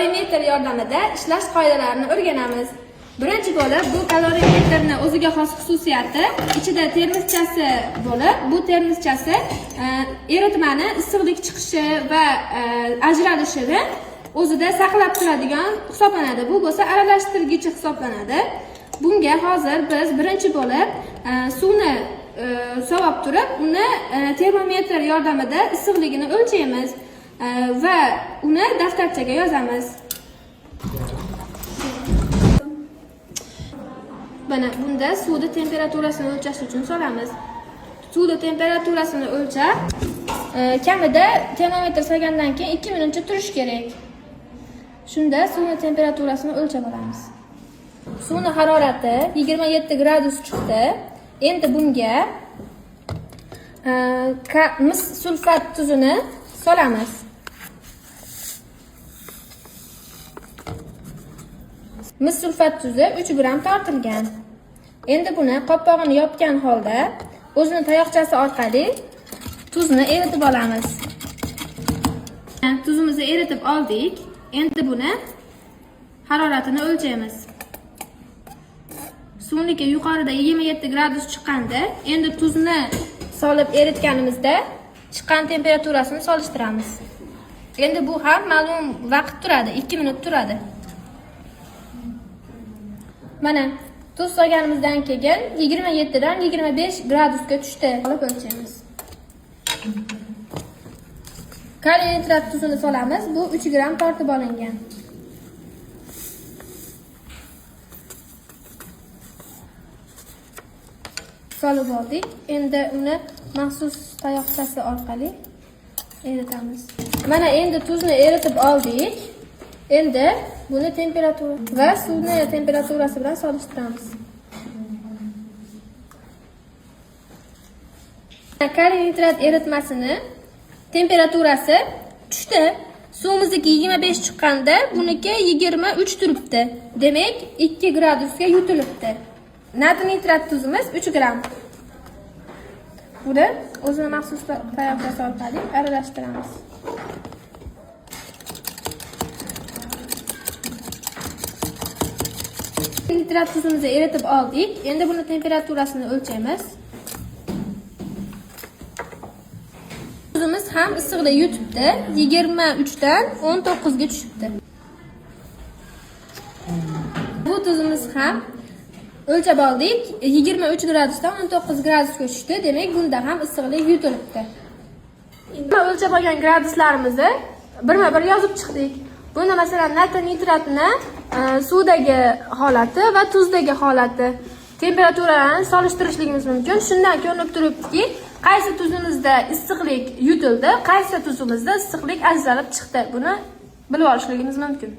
kalorimetr yordamida ishlash qoidalarini o'rganamiz. Birinchi bo'lib, bu kalorimetrning o'ziga xos xususiyati, ichida termischasi bo'lib, bu termischasi eritmani issiqlik chiqishi va ajralishini o'zida saqlab turadigan hisoblanadi. Bu bo'lsa aralashtirgichi hisoblanadi. Bunga hozir biz birinchi bo'lib suvni sovib turib, uni termometr yordamida issiqligini o'lchaymiz va uni daftarchaga yozamiz. Mana bunda suvni temperaturasini o'lchash uchun solamiz. Suvni temperaturasini o'lchab, kamida termometr solgandan keyin 2 minutcha turish kerak. Shunda suvni temperaturasini o'lchab olamiz. Suvni harorati 27 gradus chiqdi. Endi bunga mis sulfat tuzini solamiz. Mis sulfat tuzi 3 gram tortilgan. Endi buni qopqog'ini yopgan holda o'zining tayoqchasi orqali tuzni eritib olamiz. Tuzimizni eritib oldik. Endi buni haroratini o'lchaymiz. Suvniki yuqorida 27 gradus chiqqanda, endi tuzni solib eritganimizda chiqqan temperaturasini solishtiramiz. Endi bu ham ma'lum vaqt turadi, 2 minut turadi. Mana tuz solganimizdan keyin 27 dan 25 gradusga tushdi. Olib o'lchaymiz. Kaliy nitrat tuzini solamiz. Bu 3 gram tortib olingan. Solib oldik. Endi uni maxsus tayoqchasi orqali eritamiz. Mana endi tuzni eritib oldik. Endi buni temperatura va suvni temperaturasi bilan solishtiramiz. Kaliy nitrat eritmasini temperaturasi tushdi. Suvimizniki 25 chiqqanda, buniki 23 turibdi. Demak, 2 gradusga yutilibdi. Natr nitrat tuzimiz 3 gram. Buni o'zini maxsus tayoqchasi orqali aralashtiramiz. Nitrat tuzimizni eritib oldik. Endi buni temperaturasini o'lchaymiz. Tuzimiz ham issiqda yutibdi. 23 dan 19 ga tushibdi. Bu tuzimiz ham o'lchab oldik. 23 gradusdan 19 gradusga tushdi. Demak, bunda ham issiqlik yutilibdi. Endi o'lchab olgan graduslarimizni birma-bir yozib chiqdik. Bunda masalan natr nitratni suvdagi holati va tuzdagi holati temperaturalarini solishtirishligimiz mumkin. Shundan ko'rinib turibdiki, qaysi tuzimizda issiqlik yutildi, qaysi tuzimizda issiqlik ajralib chiqdi. Buni bilib olishligimiz mumkin.